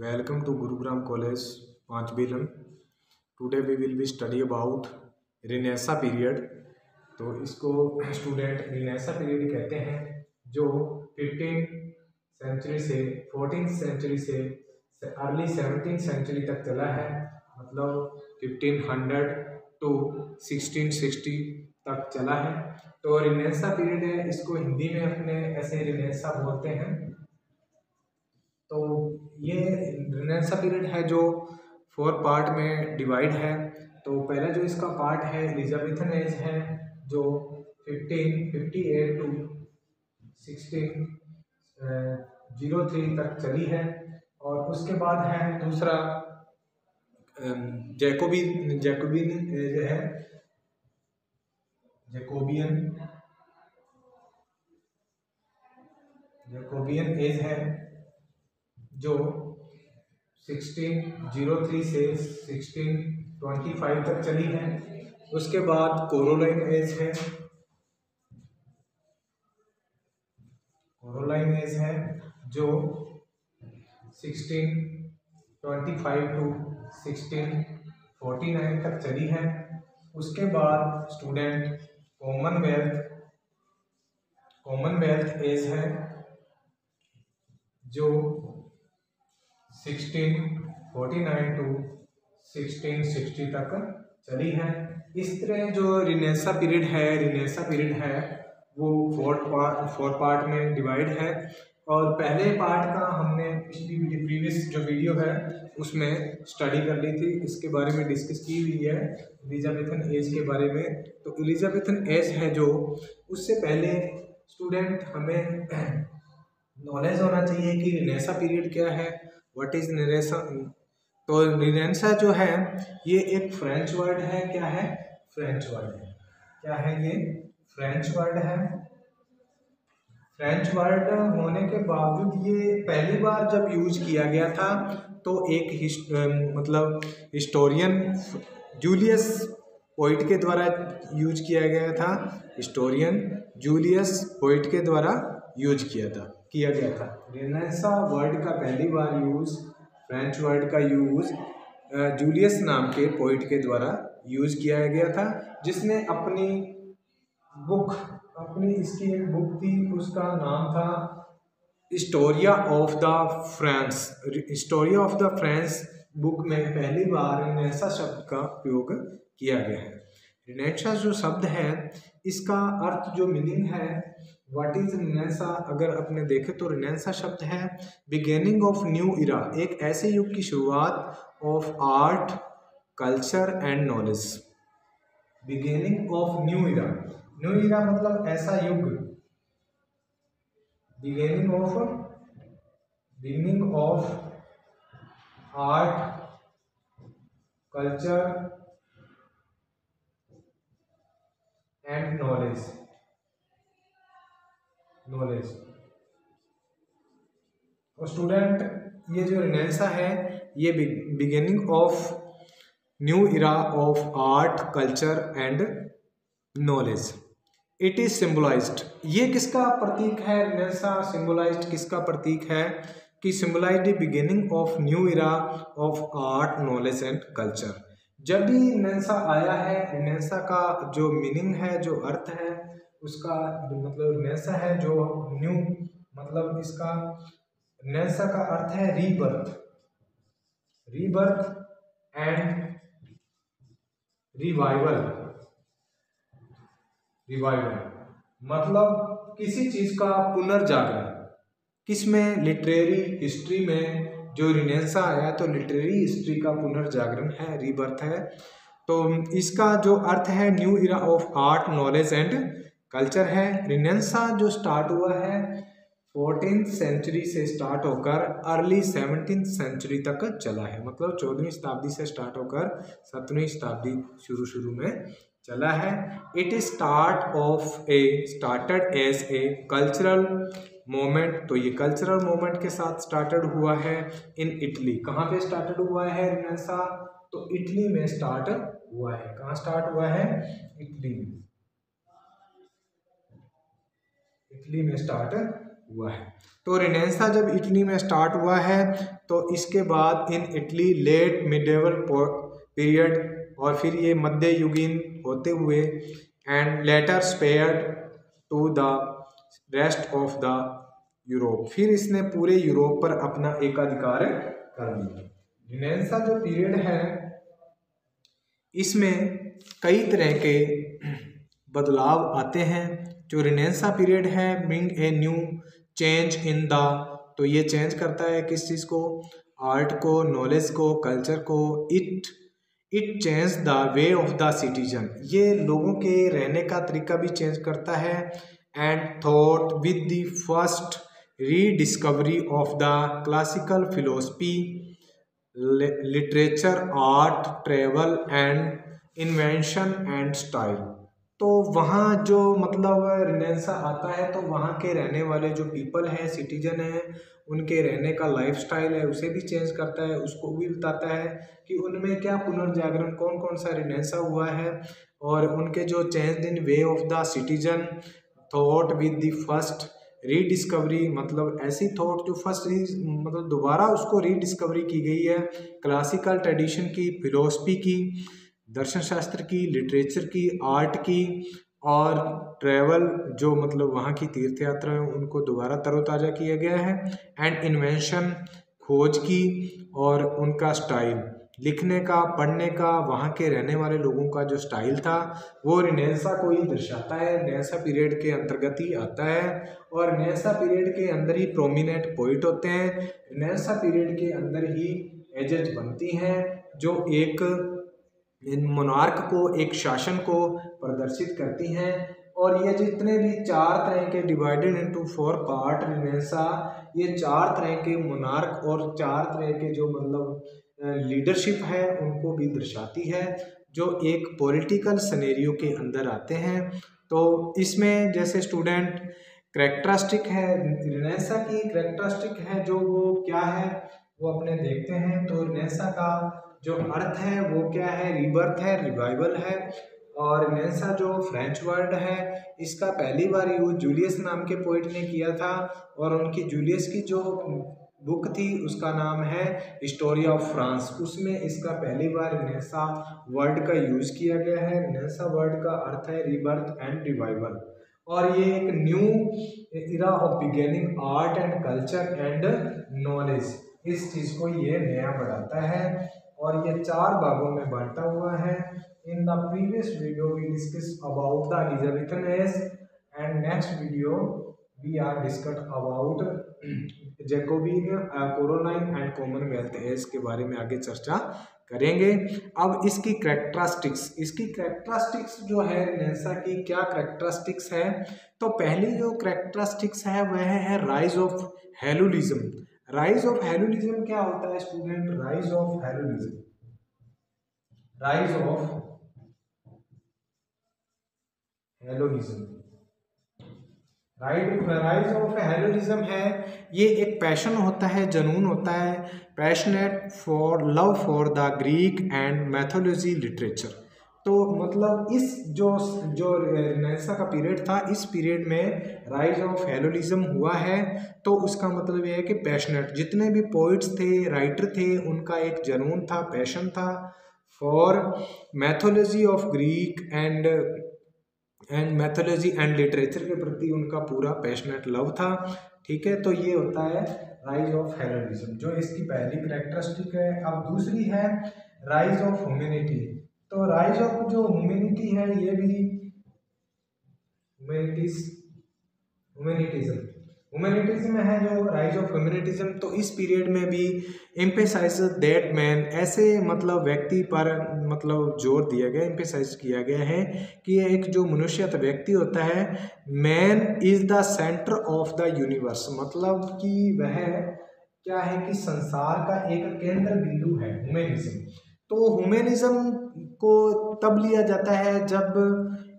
Welcome to Gurugram College, Panchbilam. Today we will be study about Renaissance period. तो इसको student renaissance period कहते हैं, जो 15 century से 14 सेंचुरी से अर्ली 17 सेंचुरी तक चला है। मतलब 1500 टू 1660 तक चला है। तो रिनेसा पीरियड है, इसको हिंदी में अपने ऐसे रिनेसा बोलते हैं। तो ये रिनेसा पीरियड है जो 4 पार्ट में डिवाइड है। तो पहला जो इसका पार्ट है एलिजाबेथन एज है, जो 1558 टू 1603 तक चली है। और उसके बाद है दूसरा जैकोबियन एज है, जैकोबियन एज है, जो 1603 से 1625 तक चली है। उसके बाद कोरोलाइन एज है, जो 1625 टू 1649 तक चली है। उसके बाद स्टूडेंट कॉमनवेल्थ एज है, जो 1649 टू 1660 तक चली है। इस तरह जो रिनेसा पीरियड है वो 4 पार्ट में डिवाइड है। और पहले पार्ट का हमने प्रीवियस जो वीडियो है उसमें स्टडी कर ली थी, इसके बारे में डिस्कस की हुई है एलिजाबेथन एज के बारे में। तो एलिजाबेथन एज है जो, उससे पहले स्टूडेंट हमें नॉलेज होना चाहिए कि रिनेसा पीरियड क्या है, व्हाट इज रिनेसा। तो रिनेसा जो है ये एक फ्रेंच वर्ड है। क्या है? फ्रेंच वर्ड है। क्या है ये? फ्रेंच वर्ड है। फ्रेंच वर्ड होने के बावजूद ये पहली बार जब यूज किया गया था तो एक हिस्टोरियन जूलियस पोइट के द्वारा यूज किया गया था। हिस्टोरियन जूलियस पोइट के द्वारा यूज किया गया था। रिनेसा वर्ड का पहली बार यूज, फ्रेंच वर्ड का यूज जूलियस नाम के पोइट के द्वारा यूज किया गया था, जिसने इसकी एक बुक थी, उसका नाम था Historia of the France book में पहली बार रिनेसा शब्द का प्रयोग किया गया है। रिनेसा जो शब्द है इसका अर्थ जो मीनिंग है, व्हाट इज रिनेसा, अगर अपने देखें तो रिनेसा शब्द है बिगिनिंग ऑफ न्यू इरा, एक ऐसे युग की शुरुआत of art, culture and knowledge. Beginning of new era मतलब ऐसा युग। Beginning of art, culture and knowledge. और स्टूडेंट ये जो रिनेसा है ये beginning of new era of art, culture and knowledge. It is symbolized, ये किसका प्रतीक है? रिनेसा सिंबलाइज्ड किसका प्रतीक है? कि symbolised the beginning of new era of art, knowledge and culture. जब भी रिनेसा आया है, रिनेसा का जो मीनिंग है, जो अर्थ है उसका, मतलब रिनेसा है जो न्यू, मतलब इसका रिनेसा का अर्थ है रीबर्थ एंड रिवाइवल। मतलब किसी चीज का पुनर्जागरण। किसमें? लिटरेरी हिस्ट्री में जो रिनेसा आया तो लिटरेरी हिस्ट्री का पुनर्जागरण है, रीबर्थ है। तो इसका जो अर्थ है new era of art, knowledge and culture है। रिनेसा जो स्टार्ट हुआ है 14th सेंचुरी से स्टार्ट होकर अर्ली 17th सेंचुरी तक चला है। मतलब 14वीं शताब्दी से स्टार्ट होकर 17वीं शताब्दी शुरू में चला है। It is started as a cultural moment. तो ये कल्चरल मोमेंट के साथ स्टार्टेड हुआ है इन इटली। कहाँ पे स्टार्टेड हुआ है रिनेसा? तो इटली में स्टार्ट हुआ है। कहाँ स्टार्ट हुआ है? इटली में स्टार्ट हुआ है। तो रिनेंसा जब इटली में स्टार्ट हुआ है तो इसके बाद in Italy late medieval period और फिर ये मध्य युगीन होते हुए and later spread to the rest of the Europe, फिर इसने पूरे यूरोप पर अपना एकाधिकार कर लिया। रिनेंसा जो पीरियड है इसमें कई तरह के बदलाव आते हैं। जो रिनेंसा पीरियड है bring a new change in the, तो ये चेंज करता है किस चीज़ को, आर्ट को, नॉलेज को, कल्चर को। It change the way of the citizen, ये लोगों के रहने का तरीका भी चेंज करता है। And thought with the first rediscovery of the classical philosophy, literature, art, travel and invention and style. तो वहाँ जो मतलब रिनेंसा आता है तो वहाँ के रहने वाले जो पीपल हैं, सिटीजन हैं, उनके रहने का लाइफस्टाइल है उसे भी चेंज करता है। उसको भी बताता है कि उनमें क्या पुनर्जागरण, कौन कौन सा रिनेंसा हुआ है, और उनके जो change in way of the citizen, thought with the first rediscovery, मतलब ऐसी थॉट जो फर्स्ट मतलब दोबारा उसको रीडिस्कवरी की गई है, क्लासिकल ट्रेडिशन की, फिलोसफी की, दर्शन शास्त्र की, लिटरेचर की, आर्ट की, और ट्रैवल जो मतलब वहाँ की तीर्थ यात्रा है उनको दोबारा तरोताज़ा किया गया है। एंड इन्वेंशन, खोज की, और उनका स्टाइल, लिखने का, पढ़ने का, वहाँ के रहने वाले लोगों का जो स्टाइल था वो रिनेंसा को ही दर्शाता है, रिनेंसा पीरियड के अंतर्गत ही आता है। और रिनेंसा पीरियड के अंदर ही प्रोमिनेंट पोइट होते हैं, रिनेंसा पीरियड के अंदर ही एजेज बनती हैं जो एक मोनार्क को, एक शासन को प्रदर्शित करती हैं। और ये जितने भी चार तरह के डिवाइडेड इनटू 4 पार्ट रिनेंसा, ये चार तरह के मोनार्क और चार तरह के जो मतलब लीडरशिप है उनको भी दर्शाती है, जो एक पॉलिटिकल सिनेरियो के अंदर आते हैं। तो इसमें जैसे स्टूडेंट करैक्टरिस्टिक है, रिनेंसा की करैक्टरिस्टिक है जो वो क्या है वो अपने देखते हैं। तो रिनेंसा का जो अर्थ है वो क्या है, रीबर्थ है, रिवाइवल है। और रिनेंसा जो फ्रेंच वर्ड है इसका पहली बार यूज जूलियस नाम के पोइट ने किया था, और उनकी जूलियस की जो बुक थी उसका नाम है हिस्टोरी ऑफ फ्रांस, उसमें इसका पहली बार रिनेंसा वर्ड का यूज किया गया है। रिनेंसा वर्ड का अर्थ है रीबर्थ एंड रिवाइवल, और ये एक new era of beginning art and culture and knowledge, इस चीज को ये नया बढ़ाता है। और ये चार भागों में बांटा हुआ है। In the previous video we discuss about the Elizabethan age, and next video we are discuss about Jacobean, Caroline and Commonwealth age के बारे में आगे चर्चा करेंगे। अब इसकी करैक्टरिस्टिक्स जो है रिनेंसा की क्या करैक्टरिस्टिक्स है, तो पहली जो करैक्टरिस्टिक्स है वह है rise of Hellenism. Rise of Hellenism क्या होता है student, rise of Hellenism, rise of Hellenism, rise of Hellenism है ये एक पैशन होता है, जुनून होता है, passionate for love for the Greek and mythology literature. तो मतलब इस जो रिनेंसा का पीरियड था, इस पीरियड में राइज ऑफ हेलोनिज्म हुआ है। तो उसका मतलब ये है कि पैशनेट, जितने भी पोइट्स थे, राइटर थे, उनका एक जुनून था, पैशन था for mythology of Greek and mythology and literature के प्रति उनका पूरा पैशनेट लव था। ठीक है, तो ये होता है राइज ऑफ हेरोइज्म, जो इसकी पहली कैरेक्टरिस्टिक है। अब दूसरी है राइज ऑफ ह्यूमैनिटी। तो राइज ऑफ जो ह्यूमैनिटी है ये भी ह्यूमैनिटिज्म है, जो राइज ऑफ ह्यूमैनिटिज्म। तो इस पीरियड में भी एम्फेसाइज दैट मैन, ऐसे मतलब व्यक्ति पर मतलब जोर दिया गया, एम्फेसाइज किया गया है कि एक जो मनुष्य व्यक्ति होता है, man is the centre of the universe, मतलब कि वह क्या है कि संसार का एक केंद्र बिंदु है ह्यूमैनिज्म। तो ह्यूमैनिज्म को तब लिया जाता है जब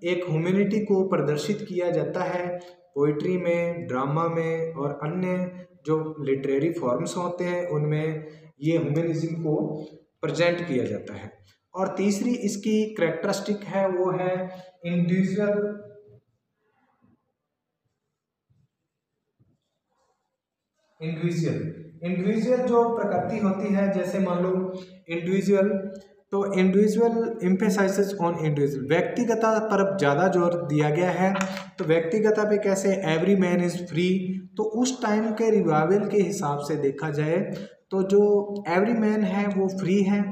एक ह्यूमैनिटी को प्रदर्शित किया जाता है पोइट्री में, ड्रामा में और अन्य जो लिटरेरी फॉर्म्स होते हैं उनमें ये ह्यूमैनिज्म को प्रेजेंट किया जाता है। और तीसरी इसकी कैरेक्टरिस्टिक है वो है इंडिविजुअल इंडिविजुअल जो प्रकृति होती है, जैसे मान लो इंडिविजुअल, तो इंडिविजुअल एम्फेसाइजेस ऑन इंडिविजुअल, व्यक्तिगता पर ज़्यादा जोर दिया गया है। तो व्यक्तिगता पे कैसे, एवरी मैन इज़ फ्री, तो उस टाइम के रिवाइवल के हिसाब से देखा जाए तो जो एवरी मैन है वो फ्री है।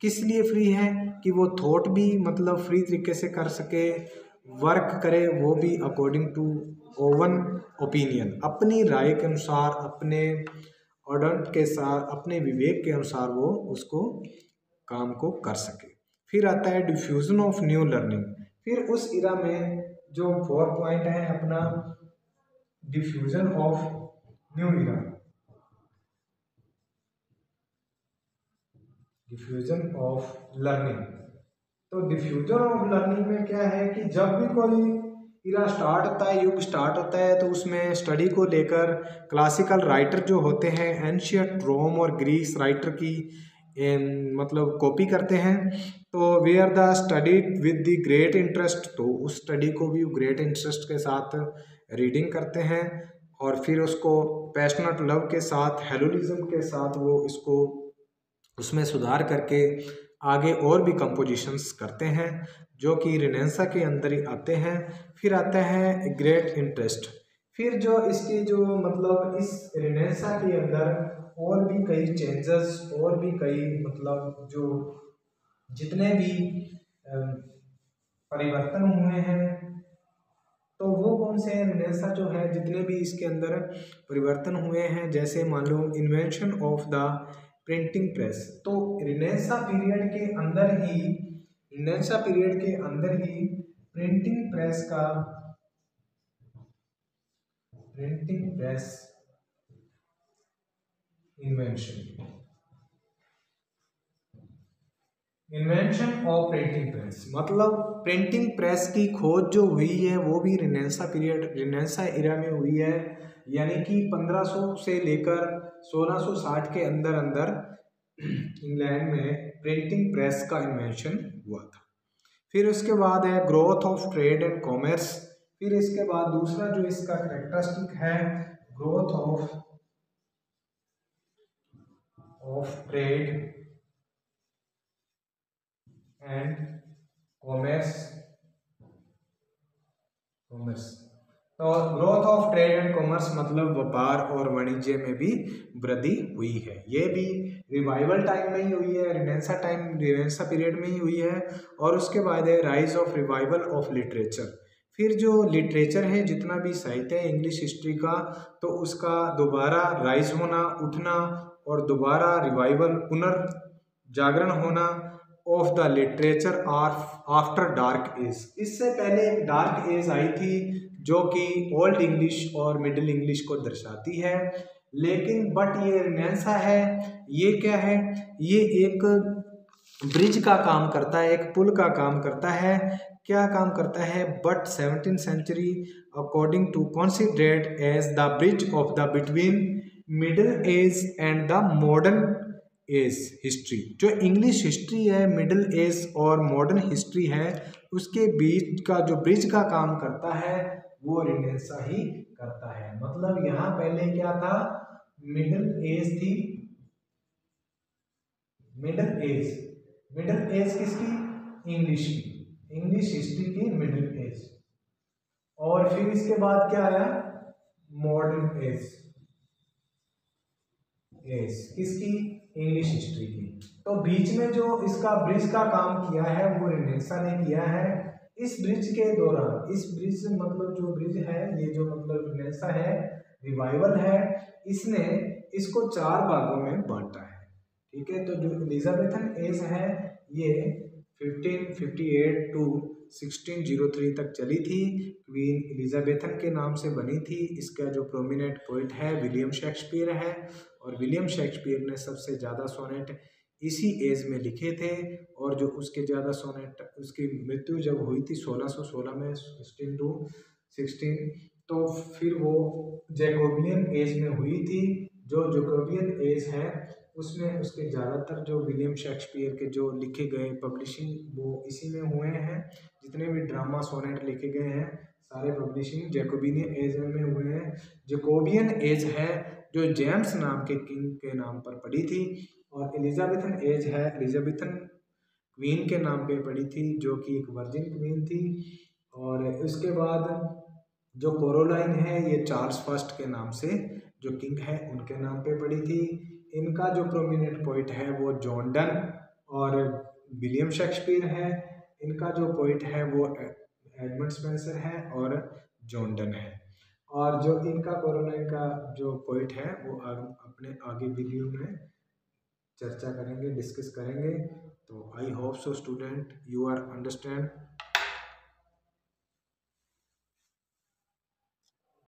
किस लिए फ्री है, कि वो थॉट भी मतलब फ्री तरीके से कर सके, वर्क करे वो भी अकॉर्डिंग टू ओवन ओपिनियन, अपनी राय के अनुसार, अपने ऑर्डर के साथ, अपने विवेक के अनुसार वो उसको काम को कर सके। फिर आता है डिफ्यूजन ऑफ न्यू लर्निंग। फिर उस इरा में जो 4 पॉइंट है अपना, diffusion of new era, diffusion of learning. तो डिफ्यूजन ऑफ लर्निंग में क्या है कि जब भी कोई इरा स्टार्ट होता है, युग स्टार्ट होता है, तो उसमें स्टडी को लेकर क्लासिकल राइटर जो होते हैं एंशियंट रोम और ग्रीस राइटर की मतलब कॉपी करते हैं। तो वे are the studied with the great interest, तो उस स्टडी को भी ग्रेट इंटरेस्ट के साथ रीडिंग करते हैं, और फिर उसको पैशनेट लव के साथ, हेलोलिज्म के साथ वो इसको उसमें सुधार करके आगे और भी कंपोजिशंस करते हैं, जो कि रिनेंसा के अंदर ही आते हैं। फिर आता है ग्रेट इंटरेस्ट। फिर जो इसकी जो मतलब इस रिनेंसा के अंदर और भी कई चेंजेस, और भी कई मतलब जो जितने भी परिवर्तन हुए हैं, तो वो कौन से हैं, रिनेंसा जो है जितने भी इसके अंदर परिवर्तन हुए हैं, जैसे मान लो invention of the printing press. तो रिनेंसा पीरियड के अंदर ही, रिनेंसा पीरियड के अंदर ही प्रिंटिंग प्रेस का, printing press invention, invention of printing press, मतलब प्रिंटिंग प्रेस की खोज जो हुई है वो भी रिनेंसा पीरियड, रिनेंसा एरा में हुई है। यानी कि 1500 से लेकर 1660 के अंदर अंदर इंग्लैंड में प्रिंटिंग प्रेस का इन्वेंशन हुआ था। फिर उसके बाद है growth of trade and commerce. फिर इसके बाद दूसरा जो इसका कैरेक्टरिस्टिक है, growth of trade and commerce, तो growth of trade and commerce मतलब व्यापार और वाणिज्य में भी वृद्धि हुई है। ये भी रिवाइवल टाइम में ही हुई है, रिनेंसा टाइम, रिनेंसा पीरियड में ही हुई है। और उसके बाद है rise of revival of literature. फिर जो लिटरेचर है, जितना भी साहित्य है इंग्लिश हिस्ट्री का, तो उसका दोबारा राइज होना, उठना, और दोबारा रिवाइवल, पुनर्जागरण होना of the literature after dark age. इससे पहले एक डार्क एज आई थी जो कि ओल्ड इंग्लिश और मिडिल इंग्लिश को दर्शाती है, लेकिन बट ये रिनेंसा है, ये क्या है, ये एक ब्रिज का काम करता है, एक पुल का काम करता है। क्या काम करता है, but 17th century according to considered as the bridge of the between middle age and the modern age history. जो इंग्लिश हिस्ट्री है, मिडिल एज और मॉडर्न हिस्ट्री है, उसके बीच का जो ब्रिज का काम करता है वो रिनेंसा ही करता है। मतलब यहाँ पहले क्या था, मिडिल एज थी, मिडिल एज किसकी, इंग्लिश की, इंग्लिश हिस्ट्री की मिडिल एज। और फिर इसके बाद क्या आया, मॉडर्न एज, किसकी, इंग्लिश हिस्ट्री की। तो बीच में जो इसका ब्रिज का काम किया है वो रिनेंसा ने किया है। इस ब्रिज के दौरान, इस ब्रिज मतलब जो ब्रिज है, ये जो मतलब रिनेंसा है, रिवाइवल है, इसने इसको 4 भागों में बांटा है। ठीक है, तो जो एलिजाबेथन एज है ये 1558 टू 1603 तक चली थी, क्वीन एलिजाबेथन के नाम से बनी थी। इसका जो प्रोमिनेंट पोइट है विलियम शेक्सपियर है, और विलियम शेक्सपियर ने सबसे ज़्यादा सोनेट इसी एज में लिखे थे। और जो उसके ज़्यादा सोनेट, उसकी मृत्यु जब हुई थी 1616 में, 16 टू 16, तो फिर वो जैकोबियन एज में हुई थी। जो जैकोबियन एज है उसमें उसके ज़्यादातर जो विलियम शेक्सपियर के जो लिखे गए पब्लिशिंग वो इसी में हुए हैं। जितने भी ड्रामा सोनेट लिखे गए हैं सारे पब्लिशिंग जैकोबियन एज में हुए हैं। जैकोबियन एज है जो जेम्स नाम के किंग के नाम पर पड़ी थी, और एलिजाबेथन एज है एलिजाबेथन क्वीन के नाम पे पड़ी थी, जो कि एक वर्जिन क्वीन थी। और उसके बाद जो कोरोलाइन है ये चार्ल्स फर्स्ट के नाम से जो किंग है उनके नाम पे पड़ी थी। इनका जो प्रोमिनेंट पोइट है वो जॉन डन और विलियम शेक्सपियर है। इनका जो पोइट है वो एडमंड स्पेंसर है और जॉन डन है। और जो इनका कोरोलाइन का जो पोइट है वो अपने आगे वीडियो में चर्चा करेंगे, डिस्कस करेंगे। तो I hope so student you are understand